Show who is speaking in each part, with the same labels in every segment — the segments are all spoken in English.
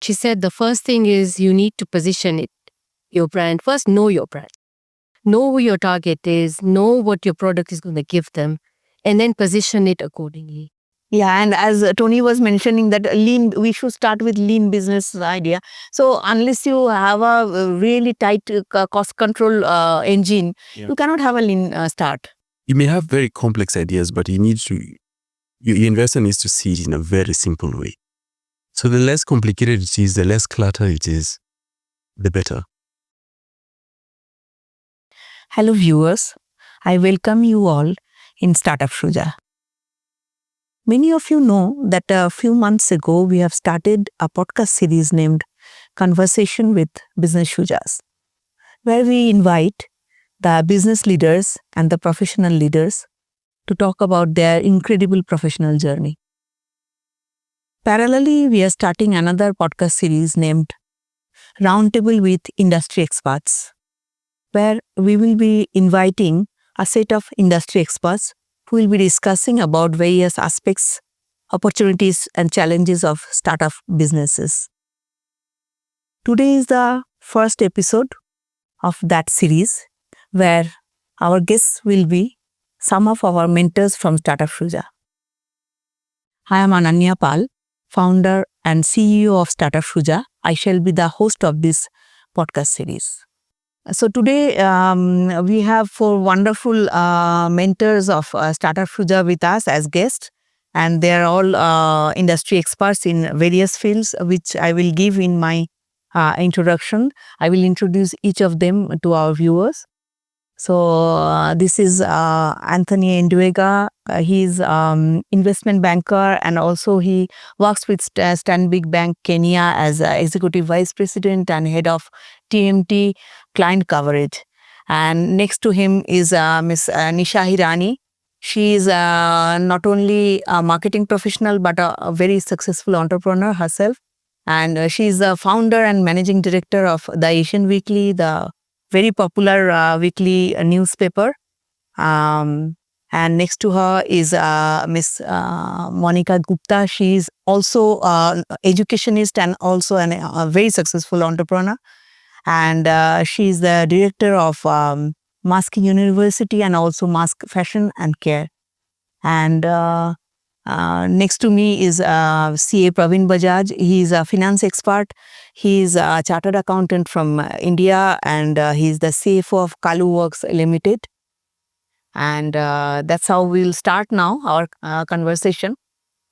Speaker 1: She said the first thing is you need to position it, your brand. First, know your brand. Know who your target is, know what your product is going to give them, and then position it accordingly.
Speaker 2: Yeah, and as Tony was mentioning that we should start with lean business idea. So unless you have a really tight cost control engine, you cannot have a lean start.
Speaker 3: You may have very complex ideas, but your investor needs to see it in a very simple way. So the less complicated it is, the less clutter it is, the better.
Speaker 2: Hello viewers, I welcome you all in Start Up Shujaa. Many of you know that a few months ago we have started a podcast series named Conversation with Business Shujaas, where we invite the business leaders and the professional leaders to talk about their incredible professional journey. Parallelly, we are starting another podcast series named Roundtable with Industry Experts, where we will be inviting a set of industry experts who will be discussing about various aspects, opportunities and challenges of startup businesses. Today is the first episode of that series where our guests will be some of our mentors from Startup Shujaa. I am Ananya Pal, founder and CEO of Startup Shujaa. I shall be the host of this podcast series. So today we have 4 wonderful mentors of Startup Shujaa with us as guests, and they are all industry experts in various fields, which I will give in my introduction. I will introduce each of them to our viewers. So this is Anthony Nduega. He's investment banker, and also he works with Stanbic Bank Kenya as executive vice president and head of TMT client coverage. And next to him is Ms. Nisha Hirani. She is not only a marketing professional but a very successful entrepreneur herself. And she is the founder and managing director of the Asian Weekly, the very popular weekly newspaper. And next to her is Miss Monica Gupta. She is also an educationist and also a very successful entrepreneur. And she is the director of Mask University and also Mask Fashion and Care. And next to me is CA Praveen Bajaj. He is a finance expert. He is a chartered accountant from India, and he is the CFO of Kalu Works Limited. And that's how we'll start now our conversation.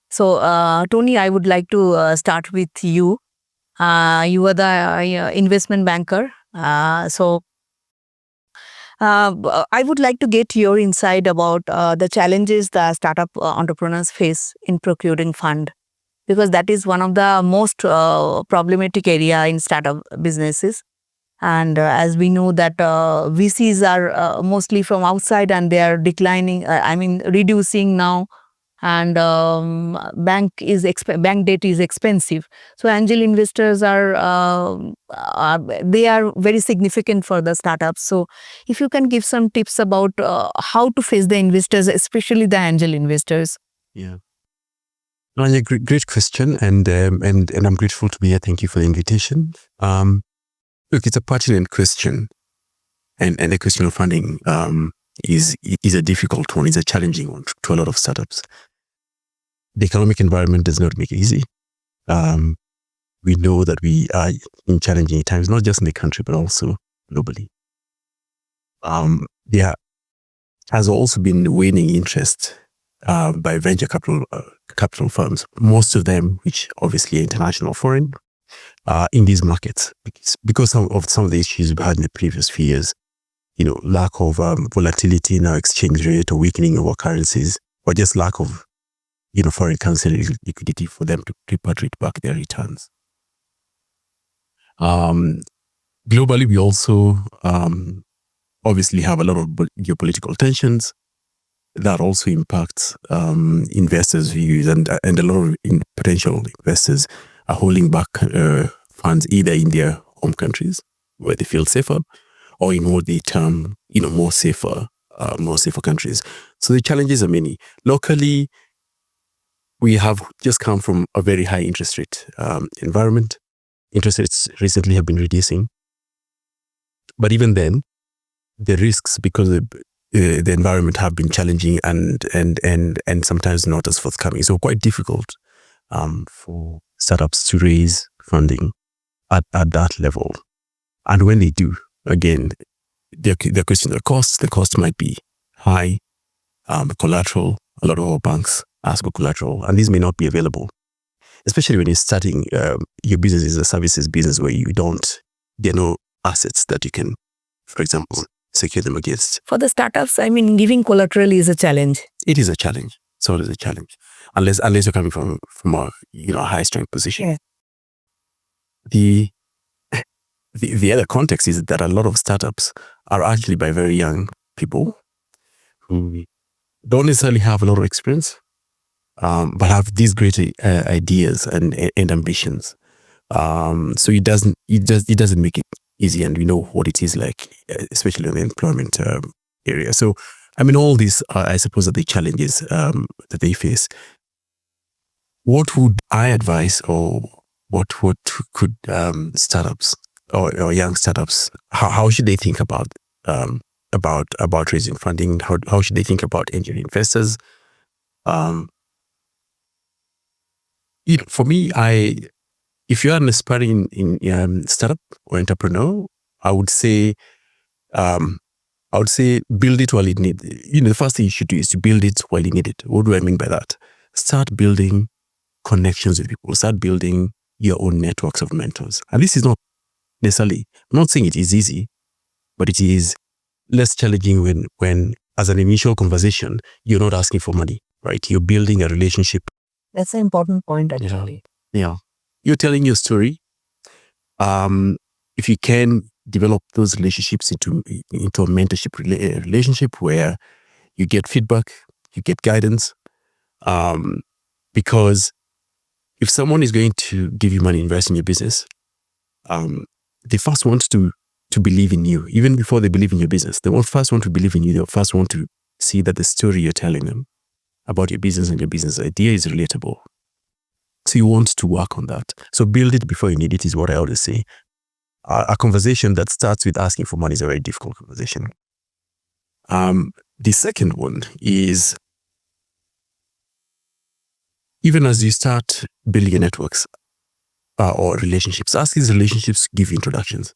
Speaker 2: So Tony, I would like to start with you. You are the investment banker. So I would like to get your insight about the challenges the startup entrepreneurs face in procuring fund, because that is one of the most problematic area in startup businesses. And as we know that VCs are mostly from outside and they are declining, reducing now. And bank debt is expensive. So angel investors they are very significant for the startups. So if you can give some tips about how to face the investors, especially the angel investors.
Speaker 3: Yeah. No, great question, and I'm grateful to be here. Thank you for the invitation. Look, it's a pertinent question, and the question of funding is a difficult one. It's a challenging one to a lot of startups. The economic environment does not make it easy. We know that we are in challenging times, not just in the country, but also globally. There has also been waning interest by venture capital firms, most of them, which obviously are international or foreign, in these markets because of some of the issues we've had in the previous few years. Lack of volatility in our exchange rate, or weakening of our currencies, or just lack of foreign currency liquidity for them to repatriate back their returns. Globally, we also obviously have a lot of geopolitical tensions that also impacts investors' views, and a lot of potential investors are holding back funds either in their home countries where they feel safer, or in what they term more safer countries. So the challenges are many. Locally, we have just come from a very high interest rate environment. interest rates recently have been reducing. But even then, the risks, because the environment have been challenging and sometimes not as forthcoming. So quite difficult for startups to raise funding at that level. And when they do, again, they're questioning the costs. The cost might be high. Collateral, a lot of our banks ask for collateral, and these may not be available. Especially when you're starting, your business is a services business where there are no assets that you can, for example, secure them against.
Speaker 2: For the startups, I mean, giving collateral is a challenge.
Speaker 3: It is a challenge. So it is a challenge, unless you're coming from a high strength position.
Speaker 2: Yeah.
Speaker 3: The other context is that a lot of startups are actually by very young people who don't necessarily have a lot of experience, but have these great ideas and ambitions. So it doesn't make it easy, and we know what it is like, especially in the employment area. So, I mean, all these I suppose, are the challenges that they face. What would I advise, or what could startups or young startups, how should they think about raising funding? How should they think about angel investors? For me, if you are an aspiring startup or entrepreneur, I would say build it while you need it. The first thing you should do is to build it while you need it. What do I mean by that? Start building connections with people. Start building your own networks of mentors. And this is not necessarily, I'm not saying it is easy, but it is less challenging when as an initial conversation, you're not asking for money, right? You're building a relationship.
Speaker 2: That's an important point, actually.
Speaker 3: Yeah. You're telling your story. If you can develop those relationships into a mentorship relationship where you get feedback, you get guidance, because if someone is going to give you money, invest in your business, they first want to believe in you, even before they believe in your business. They first want to believe in you. They first want to see that the story you're telling them about your business and your business idea is relatable. So you want to work on that. So build it before you need it is what I always say. A conversation that starts with asking for money is a very difficult conversation. The second one is, even as you start building your networks or relationships, ask these relationships to give you introductions.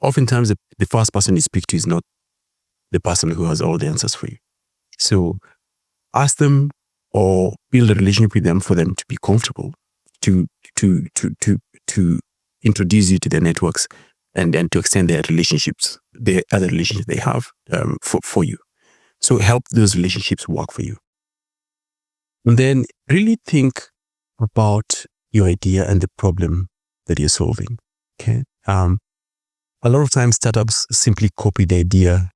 Speaker 3: Oftentimes, the first person you speak to is not the person who has all the answers for you. So ask them or build a relationship with them for them to be comfortable to introduce you to their networks and to extend their relationships, the other relationships they have for you. So help those relationships work for you. And then really think about your idea and the problem that you're solving. Okay. A lot of times startups simply copy the idea,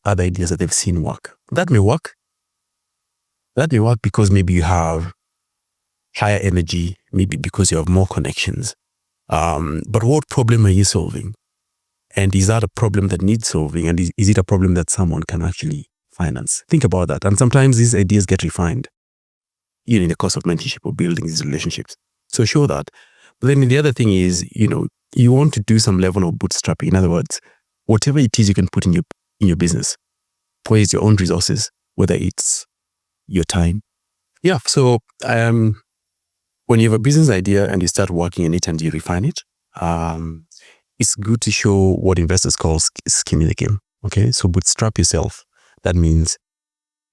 Speaker 3: other ideas that they've seen work. That may work. That may work because maybe you have higher energy, maybe because you have more connections. But what problem are you solving? And is that a problem that needs solving? And is it a problem that someone can actually finance? Think about that. And sometimes these ideas get refined, in the course of mentorship or building these relationships. So show that. But then the other thing is, you want to do some level of bootstrapping. In other words, whatever it is you can put in your business, place your own resources, whether it's your time. Yeah. So when you have a business idea and you start working on it and you refine it, it's good to show what investors call skin in the game. Okay. So bootstrap yourself. That means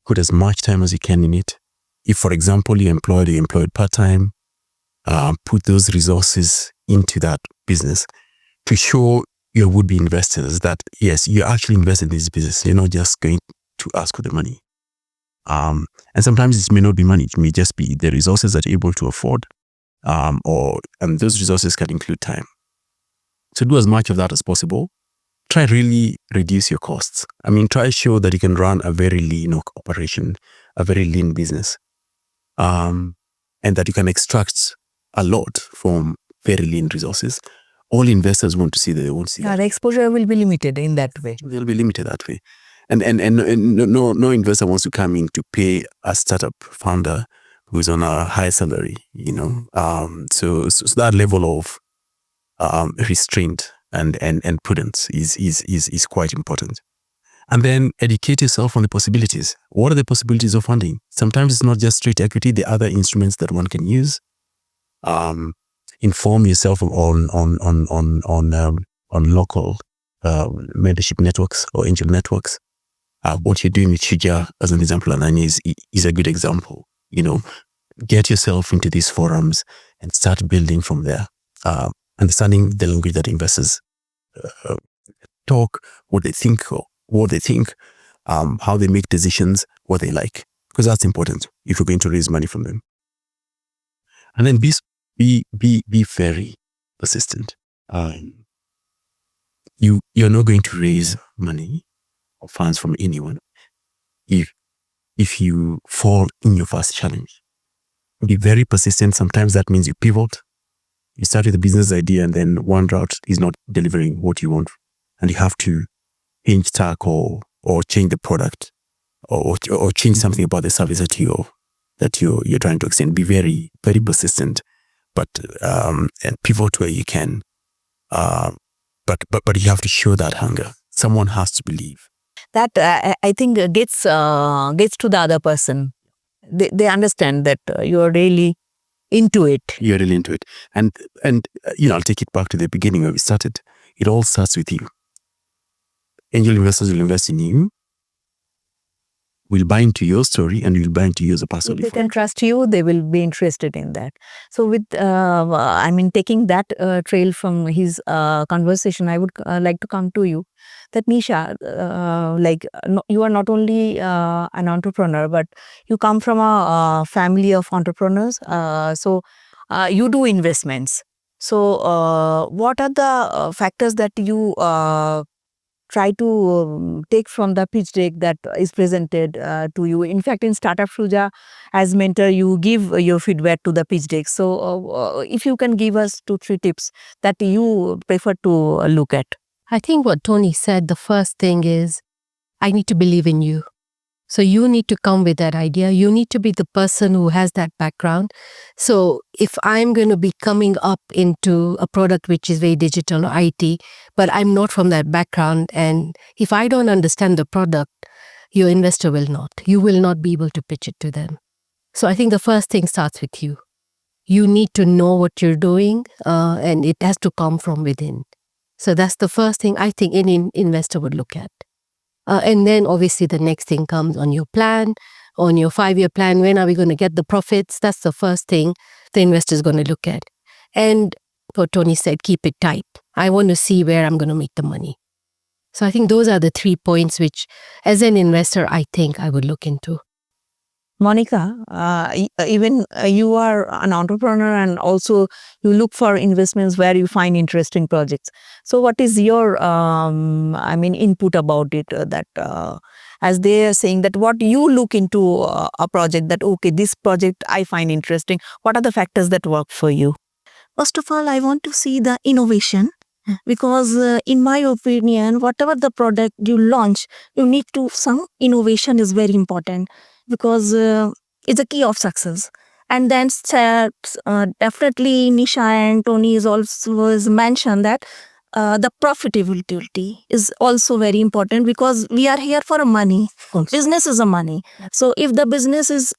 Speaker 3: put as much time as you can in it. If, for example, you're employed part-time, put those resources into that business to show your would-be investors that, yes, you're actually invested in this business. You're not just going to ask for the money. And sometimes it may not be money. It may just be the resources that you're able to afford, and those resources can include time. So do as much of that as possible. Try really reduce your costs. I mean, try show that you can run a very lean operation, a very lean business, and that you can extract a lot from very lean resources. All investors want to see that. They won't see that.
Speaker 2: The exposure will be limited in that way.
Speaker 3: They'll be limited that way. And no investor wants to come in to pay a startup founder who's on a high salary, So that level of restraint and prudence is quite important. And then educate yourself on the possibilities. What are the possibilities of funding? Sometimes it's not just straight equity. There are other instruments that one can use. Inform yourself on local mentorship networks or angel networks. What you're doing with Shujaa, as an example, and is a good example. Get yourself into these forums and start building from there. Understanding the language that investors talk, what they think, how they make decisions, what they like, because that's important if you're going to raise money from them. And then be very persistent. You're not going to raise money or funds from anyone if you fall in your first challenge. Be very persistent. Sometimes that means you pivot. You start with a business idea and then one route is not delivering what you want, and you have to change tack or change the product or change something about the service that you're trying to extend. Be very, very persistent, but and pivot where you can. But you have to show that hunger. Someone has to believe.
Speaker 2: That I think gets to the other person. They understand that you're really into it.
Speaker 3: You're really into it. And I'll take it back to the beginning where we started. It all starts with you. Angel investors will invest in you, will buy into your story, and will buy into you as a person.
Speaker 2: If they can trust you, they will be interested in that. So with, taking that trail from his conversation, I would like to come to you. That Nisha, you are not only an entrepreneur, but you come from a family of entrepreneurs. So you do investments. So what are the factors that you try to take from the pitch deck that is presented to you? In fact, in Start Up Shujaa, as mentor, you give your feedback to the pitch deck. So if you can give us 2-3 tips that you prefer to look at.
Speaker 1: I think what Tony said, the first thing is, I need to believe in you. So you need to come with that idea. You need to be the person who has that background. So if I'm going to be coming up into a product which is very digital or IT, but I'm not from that background, and if I don't understand the product, your investor will not. You will not be able to pitch it to them. So I think the first thing starts with you. You need to know what you're doing, and it has to come from within. So that's the first thing I think any investor would look at. And then obviously the next thing comes on your plan, on your 5-year plan. When are we going to get the profits? That's the first thing the investor is going to look at. And what Tony said, keep it tight. I want to see where I'm going to make the money. So I think those are the 3 points which, as an investor, I think I would look into.
Speaker 2: Monica, even you are an entrepreneur and also you look for investments where you find interesting projects. So what is your, input about it? As they are saying that what you look into a project that, okay, this project I find interesting. What are the factors that work for you?
Speaker 4: First of all, I want to see the innovation. Because in my opinion, whatever the product you launch, you need to, some innovation is very important because it's a key of success. And then definitely Nisha and Tony is also mentioned that the profitability is also very important because we are here for money. Business is a money. So if the business is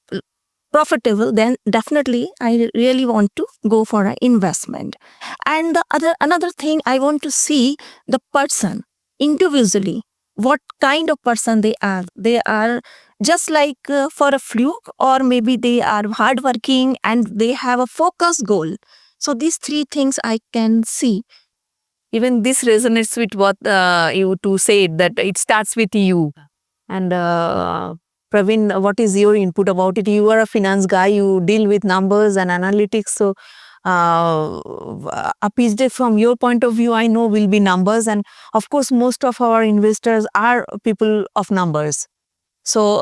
Speaker 4: profitable, then definitely I really want to go for an investment. And another thing, I want to see the person individually, what kind of person they are. They are just like for a fluke, or maybe they are hardworking and they have a focused goal. So these 3 things I can see.
Speaker 2: Even this resonates with what you two said, that it starts with you. And Praveen, what is your input about it? You are a finance guy, you deal with numbers and analytics. So a pitch deck from your point of view, I know will be numbers. And of course, most of our investors are people of numbers. So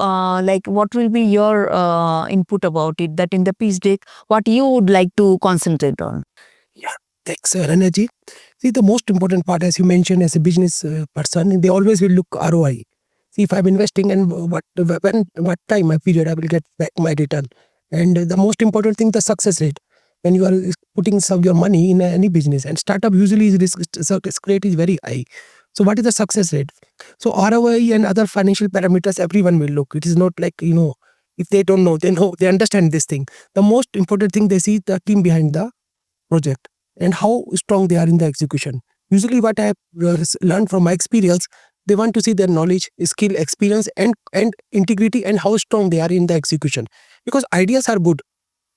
Speaker 2: what will be your input about it, that in the pitch deck, what you would like to concentrate on?
Speaker 5: Yeah, thanks, Ranaji. See, the most important part, as you mentioned, as a business person, they always will look ROI. See, if I'm investing and what time, my period, I will get back my return. And the most important thing, the success rate. when you are putting some your money in any business. And startup usually is risk rate is very high. So what is the success rate? So ROI and other financial parameters everyone will look. It is not like, if they don't know, they understand this thing. The most important thing, they see the team behind the project and how strong they are in the execution. Usually what I have learned from my experience, they want to see their knowledge, skill, experience and integrity, and how strong they are in the execution. Because ideas are good.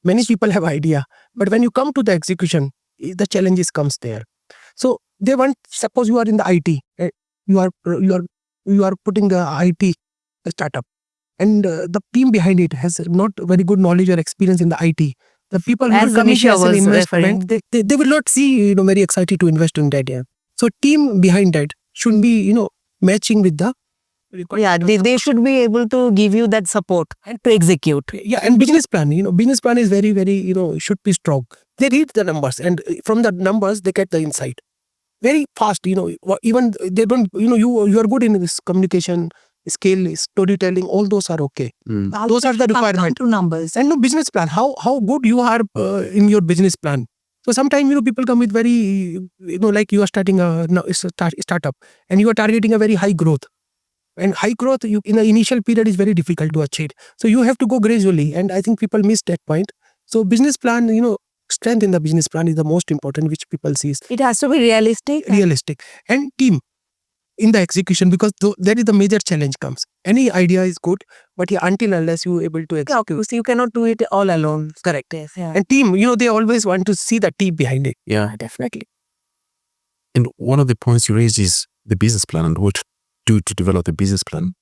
Speaker 5: Many people have idea, but when you come to the execution, the challenges comes there. So they want, suppose you are in the IT, you are putting the IT startup, and the team behind it has not very good knowledge or experience in the IT. The people who are
Speaker 2: As
Speaker 5: coming
Speaker 2: Nisha
Speaker 5: as an
Speaker 2: was
Speaker 5: investment, they will not see very excited to invest in that idea. So team behind that should be matching with the
Speaker 2: Yeah, they should be able to give you that support and to execute.
Speaker 5: Yeah, and business plan. Business plan is very, very, should be strong. They read the numbers, and from the numbers they get the insight very fast. Even they don't. You are good in this communication skill, storytelling. All those are okay. Those are the requirements.
Speaker 2: To numbers.
Speaker 5: And no business plan. How good you are in your business plan. So sometimes people come with very like you are starting a startup and you are targeting a very high growth. And high growth in the initial period is very difficult to achieve. So you have to go gradually. And I think people miss that point. So business plan, strength in the business plan is the most important, which people see.
Speaker 2: It has to be realistic.
Speaker 5: Realistic. And team in the execution, because that is the major challenge comes. Any idea is good, but until unless you are able to execute.
Speaker 2: So you cannot do it all alone. Correct. Yes. Yeah.
Speaker 5: And team, they always want to see the team behind it.
Speaker 3: Yeah.
Speaker 5: Definitely.
Speaker 3: And one of the points you raised is the business plan and what to do to develop the business plan.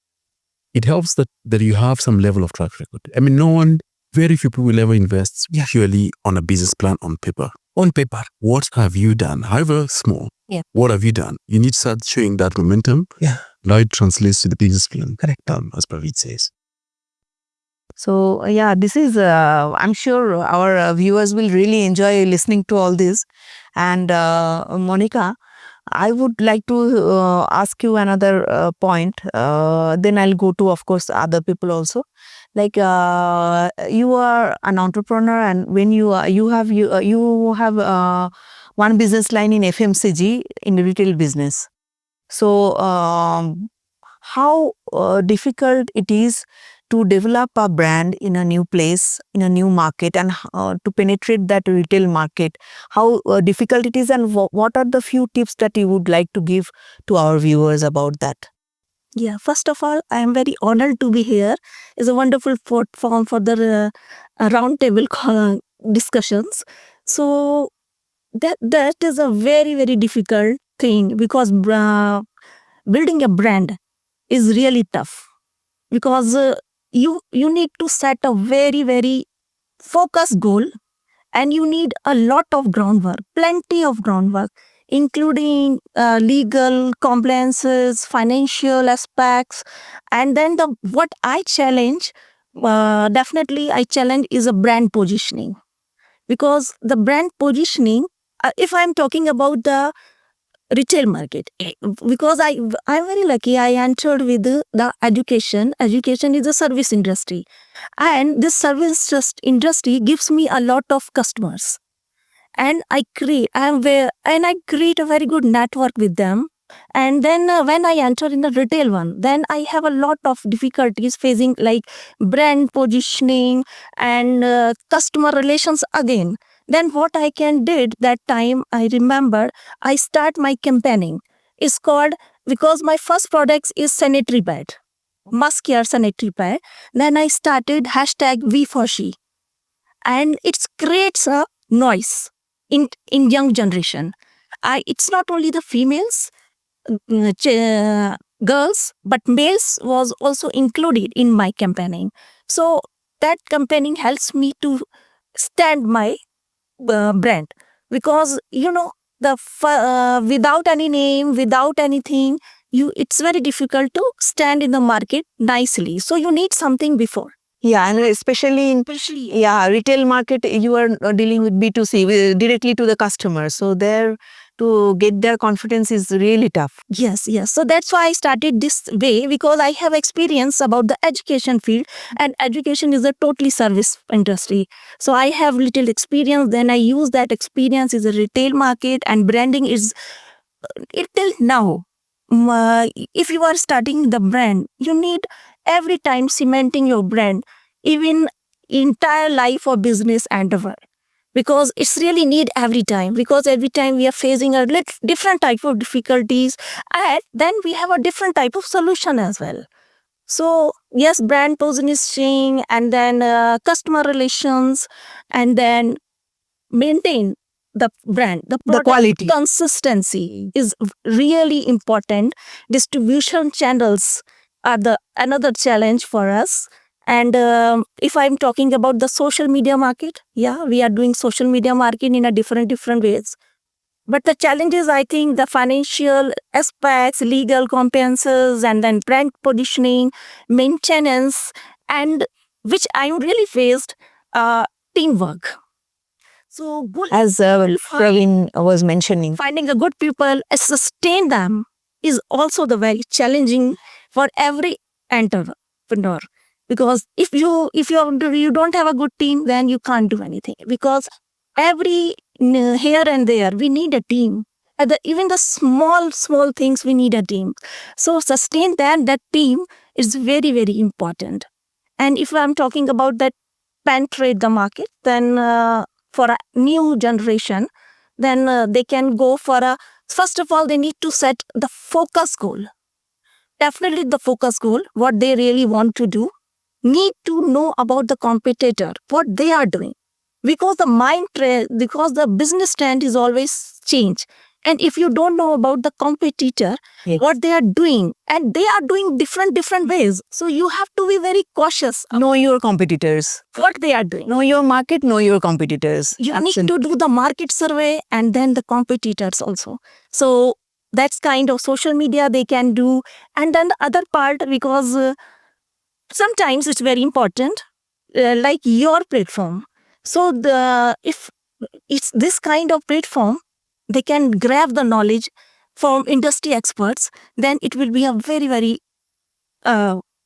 Speaker 3: It helps that you have some level of track record. I mean, very few people will ever invest purely on a business plan on paper.
Speaker 5: On paper.
Speaker 3: What have you done? However small, what have you done? You need to start showing that momentum.
Speaker 5: Yeah.
Speaker 3: Now it translates to the business plan.
Speaker 5: Correct.
Speaker 3: As Praveet says.
Speaker 2: So this is, I'm sure our viewers will really enjoy listening to all this. And Monica, I would like to ask you another point. Then I'll go to, of course, other people also. Like you are an entrepreneur, and when you have one business line in FMCG in the retail business. So how difficult it is to develop a brand in a new place, in a new market, and to penetrate that retail market, how difficult it is, and what are the few tips that you would like to give to our viewers about that?
Speaker 4: Yeah, first of all, I am very honored to be here. It's a wonderful platform for the roundtable discussions. So that is a very, very difficult thing, because building a brand is really tough, because you need to set a very, very focused goal, and you need a lot of groundwork, plenty of groundwork, including legal compliances, financial aspects. And then what I challenge, definitely I challenge, is a brand positioning. Because the brand positioning, if I'm talking about the retail market, because I'm very lucky, I entered with the education. Education is a service industry, and this service industry gives me a lot of customers, and I create a very good network with them. And then when I enter in the retail one, then I have a lot of difficulties facing, like brand positioning and customer relations again. Then what I can did that time, I remember, I start my campaigning. It's called, because my first product is sanitary pad, muscare sanitary pad. Then I started #V4She, and it creates a noise in young generation. It's not only the females, girls, but males was also included in my campaigning. So that campaigning helps me to stand my brand, because without any name, without anything, it's very difficult to stand in the market nicely. So you need something before.
Speaker 2: Yeah, and especially in retail market, you are dealing with B2C, directly to the customer. So there, to get their confidence is really tough.
Speaker 4: Yes, yes. So that's why I started this way, because I have experience about the education field, and education is a totally service industry. So I have little experience. Then I use that experience in the retail market, and branding is it till now. If you are starting the brand, you need every time cementing your brand, even entire life or business endeavor, because it's really need every time, because every time we are facing a different type of difficulties, and then we have a different type of solution as well. So yes, brand positioning, and then customer relations, and then maintain the brand, the product
Speaker 2: quality.
Speaker 4: consistency is really important. Distribution channels are the another challenge for us. And if I'm talking about the social media market, yeah, we are doing social media marketing in a different ways. But the challenges, I think, the financial aspects, legal compliances, and then brand positioning, maintenance, and which I really faced, teamwork. So good,
Speaker 2: As Praveen was mentioning.
Speaker 4: finding a good people and sustain them is also the very challenging for every entrepreneur, because if you don't have a good team, then you can't do anything, because every here and there we need a team. Even the small things we need a team. So sustain that team is very important. And if I'm talking about that penetrate the market, then for a new generation, then they can go for first of all, they need to set the focus goal. Definitely the focus goal, what they really want to do, need to know about the competitor, what they are doing. Because because the business trend is always change. And if you don't know about the competitor,
Speaker 2: Yes.
Speaker 4: what they are doing, and they are doing different ways. So you have to be very cautious of
Speaker 2: Know your competitors.
Speaker 4: what they are doing.
Speaker 2: Know your market, know your competitors.
Speaker 4: You need to do the market survey and then the competitors also. So that's kind of social media they can do. And then the other part, because sometimes it's very important, like your platform. So if it's this kind of platform, they can grab the knowledge from industry experts, then it will be a very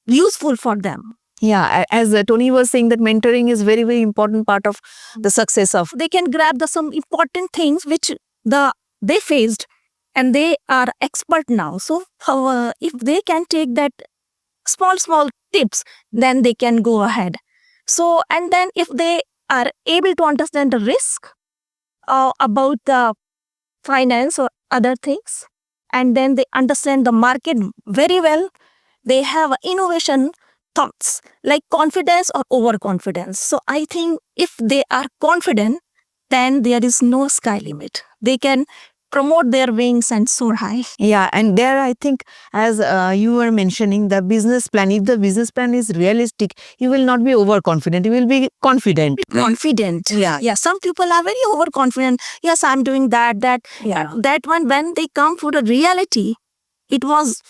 Speaker 4: useful for them.
Speaker 2: Yeah, as Tony was saying, that mentoring is very important part of the success of.
Speaker 4: They can grab some important things which they faced, and they are expert now. So if they can take that small tips, then they can go ahead. So, and then if they are able to understand the risk about the finance or other things, and then they understand the market very well, they have innovation thoughts like confidence or overconfidence. So I think if they are confident, then there is no sky limit. They can promote their wings and soar high.
Speaker 2: Yeah, and there I think, as you were mentioning, the business plan, if the business plan is realistic, you will not be overconfident, you will be confident.
Speaker 4: Confident. Yeah. Some people are very overconfident. Yes, I'm doing that.
Speaker 2: Yeah.
Speaker 4: That one, when they come for the reality, it was.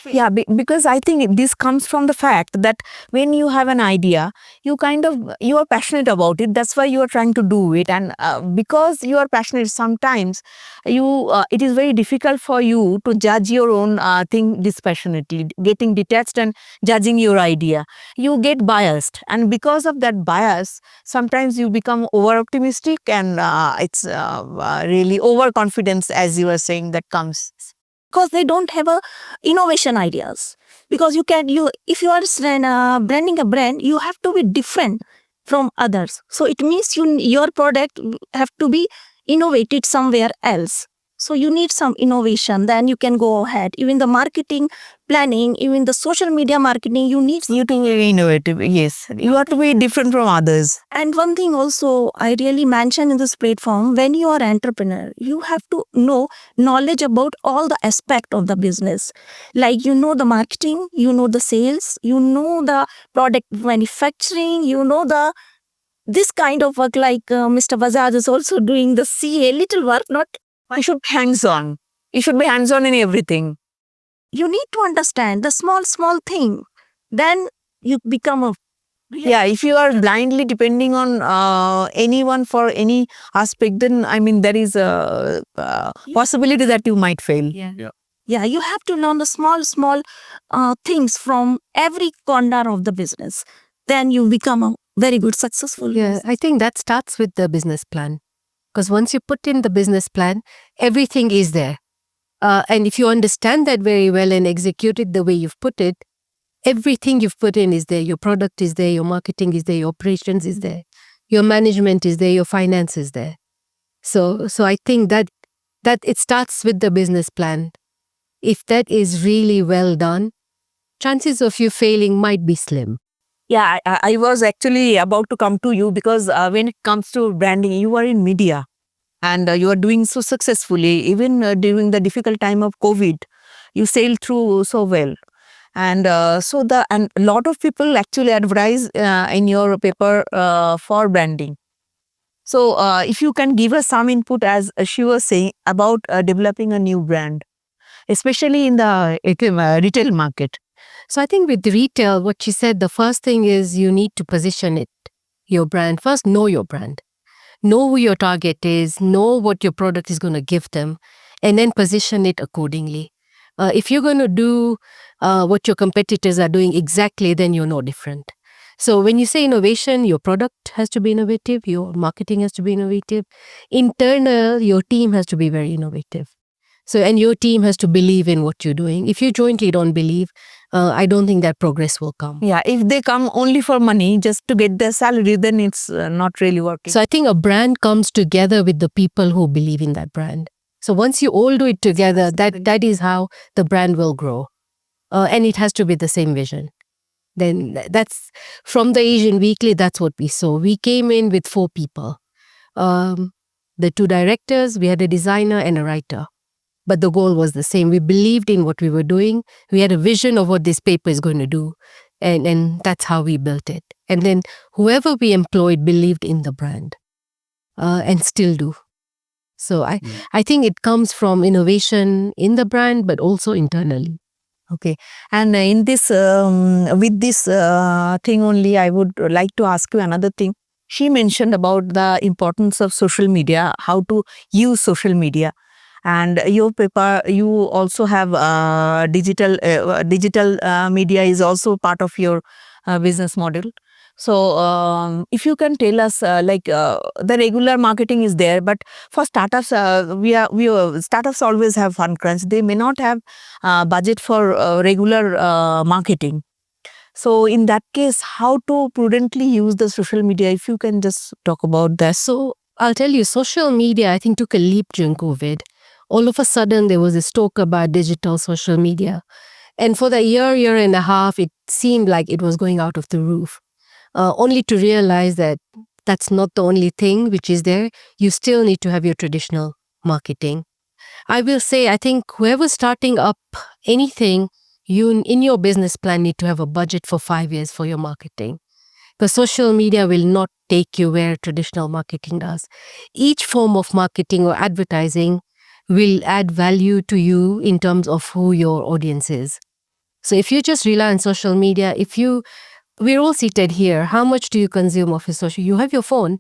Speaker 2: Yeah, because I think this comes from the fact that when you have an idea, you are passionate about it. That's why you are trying to do it, and because you are passionate, sometimes it is very difficult for you to judge your own thing dispassionately, getting detached and judging your idea. You get biased, and because of that bias, sometimes you become over optimistic, and it's really overconfidence, as you were saying, that comes.
Speaker 4: Because they don't have innovation ideas. Because if you are branding a brand, you have to be different from others. So it means your product have to be innovated somewhere else. So you need some innovation, then you can go ahead. Even the marketing planning, even the social media marketing, you need.
Speaker 2: You to be innovative, yes. You have to be different from others.
Speaker 4: And one thing also I really mention in this platform, when you are an entrepreneur, you have to know knowledge about all the aspect of the business. Like you know the marketing, you know the sales, you know the product manufacturing, you know this kind of work, like Mr. Bajaj is also doing the CA, little work, not.
Speaker 2: You should be hands-on. You should be hands-on in everything.
Speaker 4: You need to understand the small thing. Then you become a
Speaker 2: Yeah, if you are blindly depending on anyone for any aspect, then I mean there is a possibility that you might fail.
Speaker 4: Yeah, you have to learn the small things from every corner of the business. Then you become a very good successful.
Speaker 1: Yeah, I think that starts with the business plan. Because once you put in the business plan, everything is there. And if you understand that very well and execute it the way you've put it, everything you've put in is there. Your product is there, your marketing is there, your operations is there, your management is there, your finance is there. So I think that it starts with the business plan. If that is really well done, chances of you failing might be slim.
Speaker 2: Yeah, I was actually about to come to you because when it comes to branding, you are in media and you are doing so successfully. Even during the difficult time of COVID, you sailed through so well. And and a lot of people actually advertise in your paper for branding. So if you can give us some input, as she was saying, about developing a new brand, especially in the retail market.
Speaker 1: So I think with retail, what she said, the first thing is you need to position it, your brand. First, know your brand. Know who your target is, know what your product is going to give them, and then position it accordingly. If you're going to do what your competitors are doing exactly, then you're no different. So when you say innovation, your product has to be innovative, your marketing has to be innovative. Internal, your team has to be very innovative. So, and your team has to believe in what you're doing. If you jointly don't believe, I don't think that progress will come.
Speaker 2: Yeah, if they come only for money, just to get their salary, then it's not really working.
Speaker 1: So I think a brand comes together with the people who believe in that brand. So once you all do it together, that is how the brand will grow. And it has to be the same vision. Then that's from the Asian Weekly, that's what we saw. We came in with 4 people. The 2 directors, we had a designer and a writer. But the goal was the same. We believed in what we were doing. We had a vision of what this paper is going to do. And that's how we built it. And then whoever we employed believed in the brand and still do. So I think it comes from innovation in the brand, but also internally.
Speaker 2: Okay. And in this, with this thing only, I would like to ask you another thing. She mentioned about the importance of social media, how to use social media. And your paper, you also have digital media is also part of your business model. So if you can tell us, the regular marketing is there, but for startups, startups always have fund crunch. They may not have budget for regular marketing. So in that case, how to prudently use the social media? If you can just talk about that.
Speaker 1: So I'll tell you, social media, I think, took a leap during COVID. All of a sudden, there was this talk about digital social media. And for the year and a half, it seemed like it was going out of the roof. Only to realize that that's not the only thing which is there. You still need to have your traditional marketing. I will say, I think whoever's starting up anything, you in your business plan need to have a budget for 5 years for your marketing. Because social media will not take you where traditional marketing does. Each form of marketing or advertising will add value to you in terms of who your audience is. So if you just rely on social media, we're all seated here, how much do you consume of your social? You have your phone,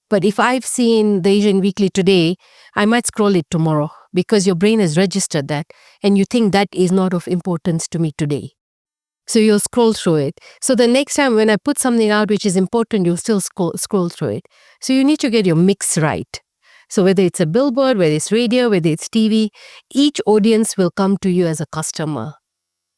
Speaker 1: but if I've seen the Asian Weekly today, I might scroll it tomorrow because your brain has registered that and you think that is not of importance to me today. So you'll scroll through it. So the next time when I put something out which is important, you'll still scroll through it. So you need to get your mix right. So whether it's a billboard, whether it's radio, whether it's TV, each audience will come to you as a customer.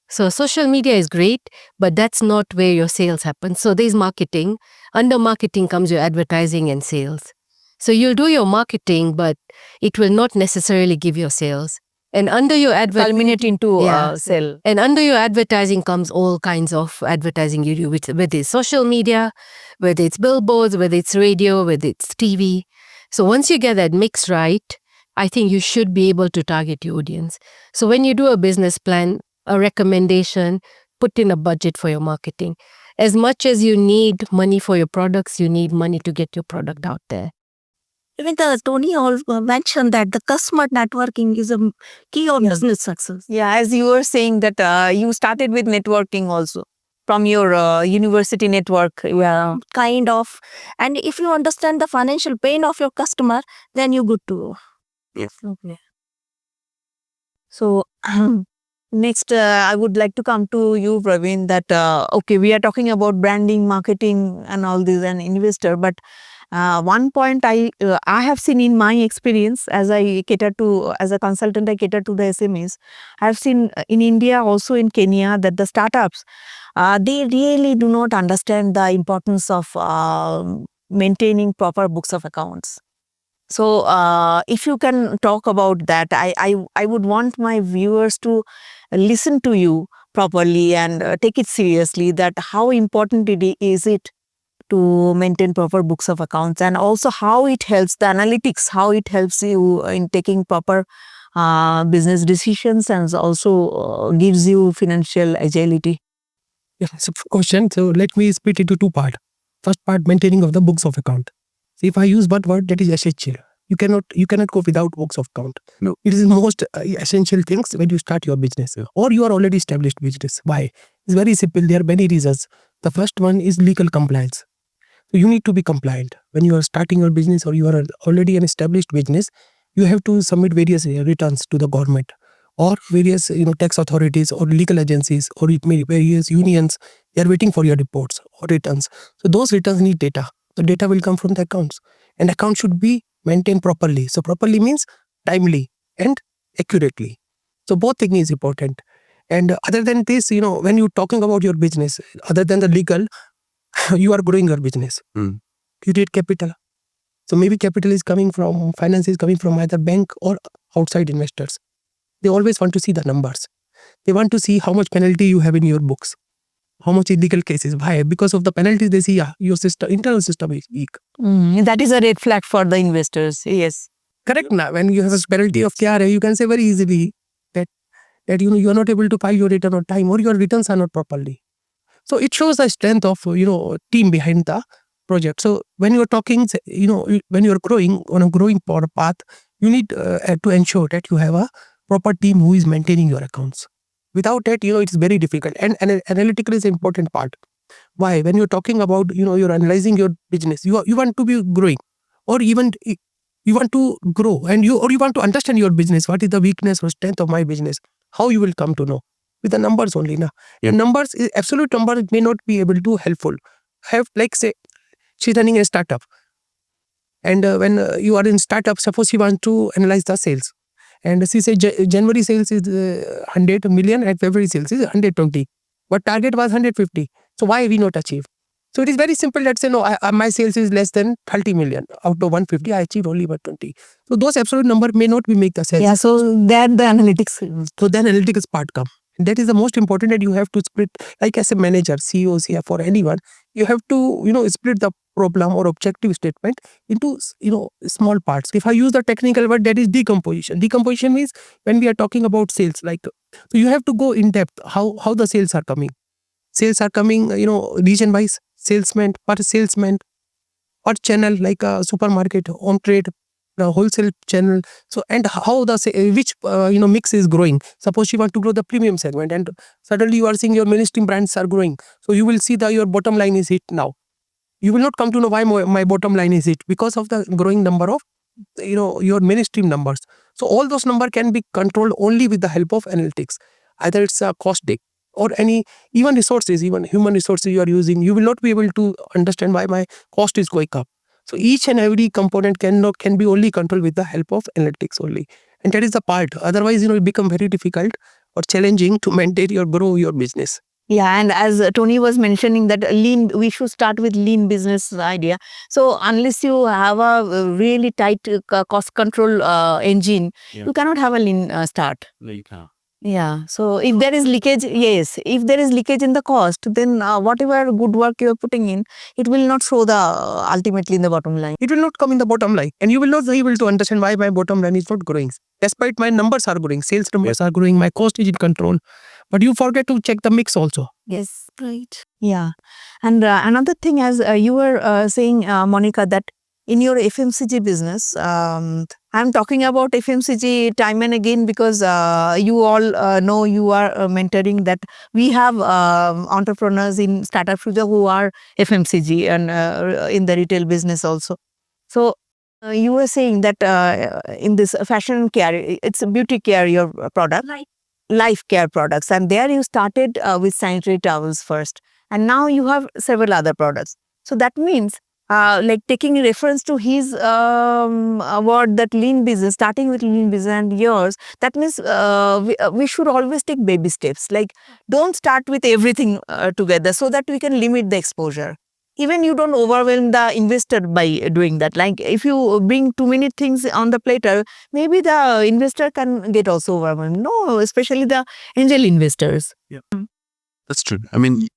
Speaker 1: So social media is great, but that's not where your sales happen. So there's marketing. Under marketing comes your advertising and sales. So you'll do your marketing, but it will not necessarily give your sales. And under your
Speaker 2: culminate into sell.
Speaker 1: And under your advertising comes all kinds of advertising you do, whether it's social media, whether it's billboards, whether it's radio, whether it's TV. So once you get that mix right, I think you should be able to target your audience. So when you do a business plan, a recommendation, put in a budget for your marketing. As much as you need money for your products, you need money to get your product out there.
Speaker 4: Even Tony mentioned that the customer networking is a key of business success.
Speaker 2: Yeah, as you were saying that you started with networking also. from your university network. Yeah.
Speaker 4: Kind of. And if you understand the financial pain of your customer, then you're good to go.
Speaker 3: Yes.
Speaker 2: Okay. So next, I would like to come to you, Praveen. That okay, we are talking about branding, marketing, and all this, and investor. But one point I have seen in my experience as I cater to as a consultant, I cater to the SMEs. I have seen in India, also in Kenya, that the startups they really do not understand the importance of maintaining proper books of accounts. So, if you can talk about that, I would want my viewers to listen to you properly and take it seriously. That how important is it to maintain proper books of accounts, and also how it helps the analytics, how it helps you in taking proper business decisions, and also gives you financial agility.
Speaker 5: Yeah, so question. So let me split it into two parts. First part, maintaining of the books of account. So if I use one word, that is essential. You cannot go without books of account.
Speaker 3: No.
Speaker 5: It is the most essential things when you start your business, or you are already established business. Why? It's very simple. There are many reasons. The first one is legal compliance. So you need to be compliant when you are starting your business, or you are already an established business. You have to submit various returns to the government, or various tax authorities, or legal agencies, or it may be various unions. They are waiting for your reports or returns. So those returns need data. The data will come from the accounts, and account should be maintained properly. So properly means timely and accurately. So both things is important. And other than this, when you're talking about your business, other than the legal, you are growing your business.
Speaker 3: Mm.
Speaker 5: You need capital. So maybe capital is coming from, finance is coming from either bank or outside investors. They always want to see the numbers. They want to see how much penalty you have in your books, how much illegal cases. Why? Because of the penalties, they see your system, internal system is weak.
Speaker 2: That is a red flag for the investors. Yes.
Speaker 5: Correct. Now, when you have a penalty of KRA, you can say very easily that you are not able to file your return on time, or your returns are not properly. So it shows the strength of team behind the project. So when you are talking, when you are growing on a growing path, you need to ensure that you have a proper team who is maintaining your accounts. Without that, it's very difficult. And analytical is an important part. Why? When you're talking about, you're analyzing your business, you want to be growing, or even you want to grow, and you want to understand your business. What is the weakness or strength of my business? How you will come to know? With the numbers only.
Speaker 3: Yeah.
Speaker 5: Numbers, absolute number may not be able to helpful. Have, like, say, she's running a startup. And when you are in startup, suppose you want to analyze the sales. And she said January sales is 100 million and February sales is 120. But target was 150. So why we not achieve? So it is very simple. Let's say, no, my sales is less than 30 million. Out of 150, I achieved only 120. So those absolute number may not be make the sales.
Speaker 2: Yeah. So that the analytics.
Speaker 5: So then analytics part come. And that is the most important, that you have to split, like as a manager, CEO, CFO, or anyone, you have to, split the problem or objective statement into, small parts. If I use the technical word, that is decomposition. Decomposition means when we are talking about sales, like, so you have to go in depth, how the sales are coming. Sales are coming, region wise, salesman, per salesman, or channel, like a supermarket, home trade, wholesale channel. So, and how which mix is growing. Suppose you want to grow the premium segment, and suddenly you are seeing your mainstream brands are growing. So you will see that your bottom line is hit now. You will not come to know why my bottom line is hit, because of the growing number of your mainstream numbers. So all those numbers can be controlled only with the help of analytics. Either it's a cost deck, or any even resources, even human resources you are using, you will not be able to understand why my cost is going up. So each and every component can be only controlled with the help of analytics only. And that is the part. Otherwise, it become very difficult or challenging to maintain or grow your business.
Speaker 2: Yeah, and as Tony was mentioning that we should start with lean business idea. So unless you have a really tight cost control engine,
Speaker 3: Yeah.
Speaker 2: you cannot have a lean start.
Speaker 3: No, you can't.
Speaker 2: Yeah. So if there is leakage, yes, if there is leakage in the cost, then whatever good work you are putting in, it will not show the ultimately in the bottom line.
Speaker 5: It will not come in the bottom line, and you will not be able to understand why my bottom line is not growing. Despite my numbers are growing, sales numbers are growing, my cost is in control, but you forget to check the mix also.
Speaker 2: Yes.
Speaker 4: Right.
Speaker 2: Yeah. And another thing, as you were saying, Monica, that in your FMCG business, I'm talking about FMCG time and again because you all know you are mentoring that we have entrepreneurs in Startup Shujaa who are FMCG and in the retail business also. So you were saying that in this fashion care, it's a beauty care, your product, life care products. And there you started with sanitary towels first. And now you have several other products. So that means like taking reference to his word that lean business, starting with lean business and yours, that means we should always take baby steps. Like don't start with everything together so that we can limit the exposure. Even you don't overwhelm the investor by doing that. Like if you bring too many things on the platter, maybe the investor can get also overwhelmed. No, especially the angel investors.
Speaker 3: That's true. I mean,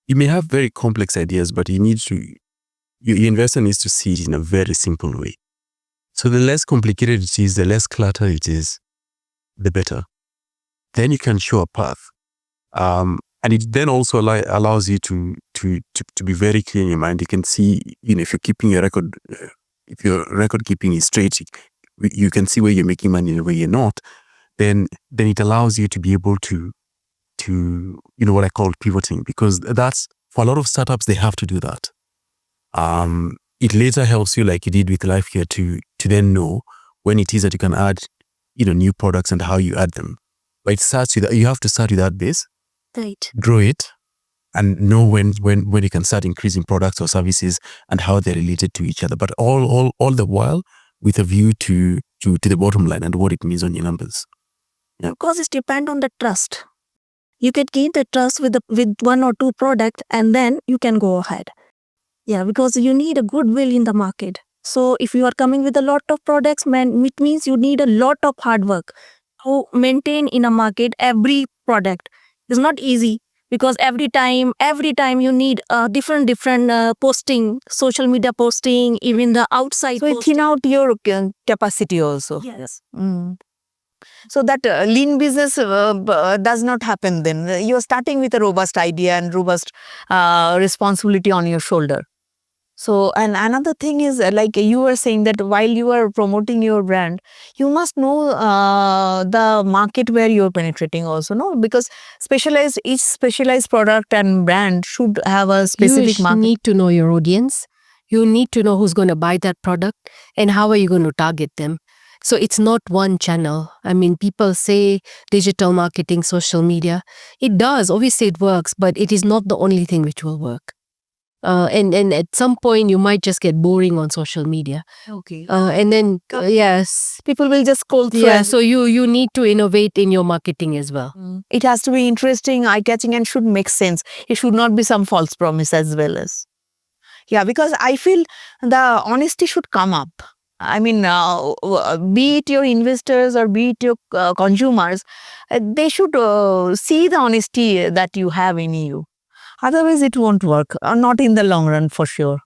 Speaker 3: you may have very complex ideas, but your investor needs to see it in a very simple way. So the less complicated it is, the less clutter it is, the better. Then you can show a path. And it then also allows you to be very clear in your mind. You can see, if you're keeping your record, if your record keeping is straight, you can see where you're making money and where you're not. Then it allows you to be able to what I call pivoting, because that's, for a lot of startups, they have to do that. It later helps you, like you did with LifeCare, to then know when it is that you can add, new products and how you add them. But it starts with, you have to start with that base,
Speaker 4: Right.
Speaker 3: grow it, and know when you can start increasing products or services and how they're related to each other. But all the while with a view to the bottom line and what it means on your numbers.
Speaker 4: Because it depends on the trust. You can gain the trust with one or two products and then you can go ahead. Yeah, because you need a goodwill in the market. So if you are coming with a lot of products, it means you need a lot of hard work to maintain in a market every product. It's not easy because every time you need different posting, social media posting, even the outside
Speaker 2: So it
Speaker 4: posting.
Speaker 2: thin out your capacity also.
Speaker 4: Yes.
Speaker 2: So that lean business does not happen then. You're starting with a robust idea and robust responsibility on your shoulder. So, and another thing is like you were saying that while you are promoting your brand, you must know the market where you're penetrating also, no? Because each specialized product and brand should have a specific
Speaker 1: You
Speaker 2: market.
Speaker 1: need to know your audience. You need to know who's going to buy that product and how are you going to target them. So it's not one channel. I mean, people say digital marketing, social media. It does. Obviously, it works, but it is not the only thing which will work. And at some point, you might just get boring on social media.
Speaker 2: Okay.
Speaker 1: And then, yes.
Speaker 2: People will just scroll through.
Speaker 1: Yeah, so you need to innovate in your marketing as well.
Speaker 2: It has to be interesting, eye-catching, and should make sense. It should not be some false promise as well as. Yeah, because I feel the honesty should come up. I mean, be it your investors or be it your consumers, they should see the honesty that you have in you. Otherwise, it won't work. Not in the long run, for sure.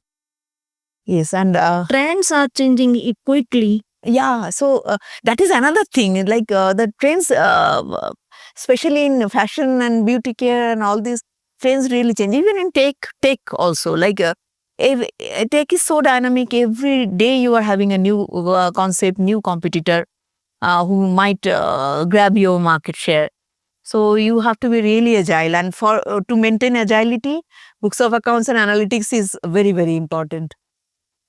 Speaker 2: Yes, and
Speaker 4: Trends are changing quickly.
Speaker 2: yeah, so that is another thing. Like the trends, especially in fashion and beauty care and all these trends really change. Even in tech also. Like tech is so dynamic. Every day you are having a new concept, new competitor who might grab your market share. So you have to be really agile, and for to maintain agility, books of accounts and analytics is very, very important.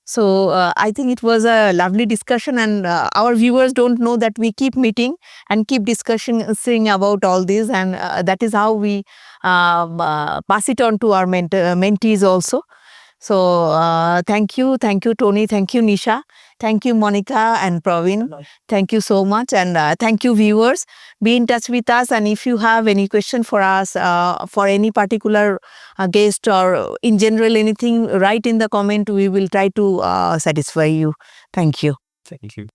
Speaker 2: So I think it was a lovely discussion, and our viewers don't know that we keep meeting and keep discussing about all this, and that is how we pass it on to our mentees also. So thank you, Tony, thank you, Nisha, thank you, Monica and Praveen. Thank you so much, and thank you, viewers. Be in touch with us, and if you have any question for us, for any particular guest or in general anything, write in the comment. We will try to satisfy you. Thank you.
Speaker 3: Thank you.